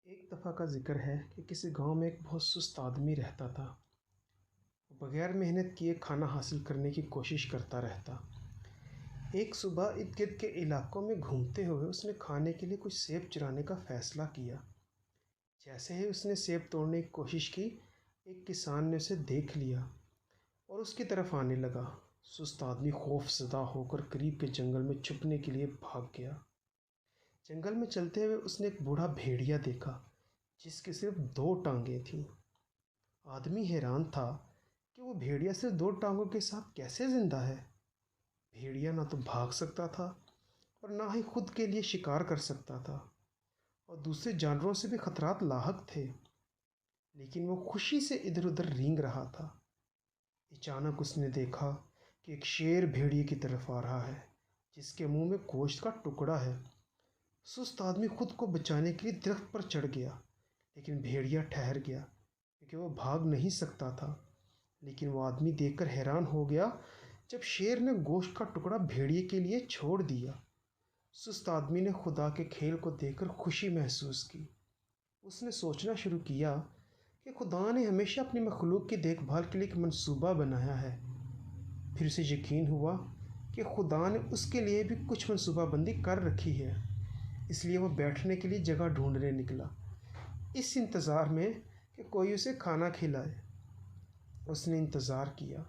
ایک دفعہ کا ذکر ہے کہ کسی گاؤں میں ایک بہت سست آدمی رہتا تھا۔ وہ بغیر محنت کیے کھانا حاصل کرنے کی کوشش کرتا رہتا۔ ایک صبح ارد گرد کے علاقوں میں گھومتے ہوئے اس نے کھانے کے لیے کچھ سیب چرانے کا فیصلہ کیا۔ جیسے ہی اس نے سیب توڑنے کی کوشش کی، ایک کسان نے اسے دیکھ لیا اور اس کی طرف آنے لگا۔ سست آدمی خوف زدہ ہو کر قریب کے جنگل میں چھپنے کے لیے بھاگ گیا۔ جنگل میں چلتے ہوئے اس نے ایک بوڑھا بھیڑیا دیکھا جس کی صرف 2 ٹانگیں تھیں۔ آدمی حیران تھا کہ وہ بھیڑیا صرف 2 ٹانگوں کے ساتھ کیسے زندہ ہے۔ بھیڑیا نہ تو بھاگ سکتا تھا اور نہ ہی خود کے لیے شکار کر سکتا تھا، اور دوسرے جانوروں سے بھی خطرات لاحق تھے، لیکن وہ خوشی سے ادھر ادھر رینگ رہا تھا۔ اچانک اس نے دیکھا کہ ایک شیر بھیڑیے کی طرف آ رہا ہے جس کے منہ میں گوشت کا ٹکڑا ہے۔ سست آدمی خود کو بچانے کے لیے درخت پر چڑھ گیا، لیکن بھیڑیا ٹھہر گیا کیونکہ وہ بھاگ نہیں سکتا تھا۔ لیکن وہ آدمی دیکھ کر حیران ہو گیا جب شیر نے گوشت کا ٹکڑا بھیڑیے کے لیے چھوڑ دیا۔ سست آدمی نے خدا کے کھیل کو دیکھ کر خوشی محسوس کی۔ اس نے سوچنا شروع کیا کہ خدا نے ہمیشہ اپنی مخلوق کی دیکھ بھال کے لیے ایک منصوبہ بنایا ہے۔ پھر اسے یقین ہوا کہ خدا نے اس کے لیے بھی کچھ منصوبہ بندی کر رکھی ہے، اس لیے وہ بیٹھنے کے لیے جگہ ڈھونڈنے نکلا، اس انتظار میں کہ کوئی اسے کھانا کھلائے۔ اس نے انتظار کیا۔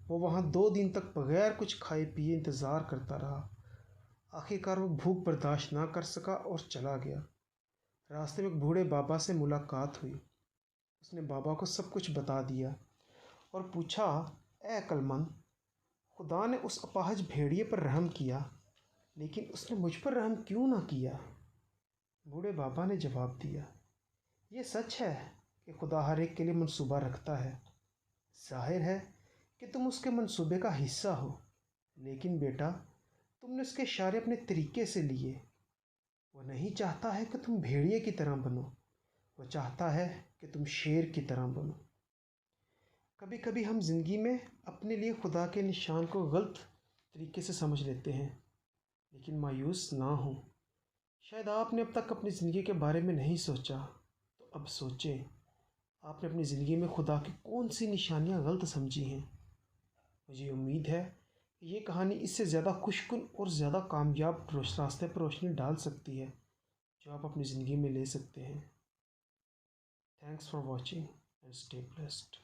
وہ وہاں 2 دن تک بغیر کچھ کھائے پیے انتظار کرتا رہا۔ آخرکار وہ بھوک برداشت نہ کر سکا اور چلا گیا۔ راستے میں ایک بوڑھے بابا سے ملاقات ہوئی۔ اس نے بابا کو سب کچھ بتا دیا اور پوچھا، اے عقل مند، خدا نے اس اپاہج بھیڑیے پر رحم کیا، لیکن اس نے مجھ پر رحم کیوں نہ کیا؟ بوڑھے بابا نے جواب دیا، یہ سچ ہے کہ خدا ہر ایک کے لیے منصوبہ رکھتا ہے۔ ظاہر ہے کہ تم اس کے منصوبے کا حصہ ہو، لیکن بیٹا، تم نے اس کے اشارے اپنے طریقے سے لیے۔ وہ نہیں چاہتا ہے کہ تم بھیڑیے کی طرح بنو، وہ چاہتا ہے کہ تم شیر کی طرح بنو۔ کبھی کبھی ہم زندگی میں اپنے لیے خدا کے نشان کو غلط طریقے سے سمجھ لیتے ہیں، لیکن مایوس نہ ہوں۔ شاید آپ نے اب تک اپنی زندگی کے بارے میں نہیں سوچا، تو اب سوچیں، آپ نے اپنی زندگی میں خدا کی کون سی نشانیاں غلط سمجھی ہیں؟ مجھے امید ہے کہ یہ کہانی اس سے زیادہ خوش کن اور زیادہ کامیاب راستے پر روشنی ڈال سکتی ہے جو آپ اپنی زندگی میں لے سکتے ہیں۔ Thanks for watching and stay blessed.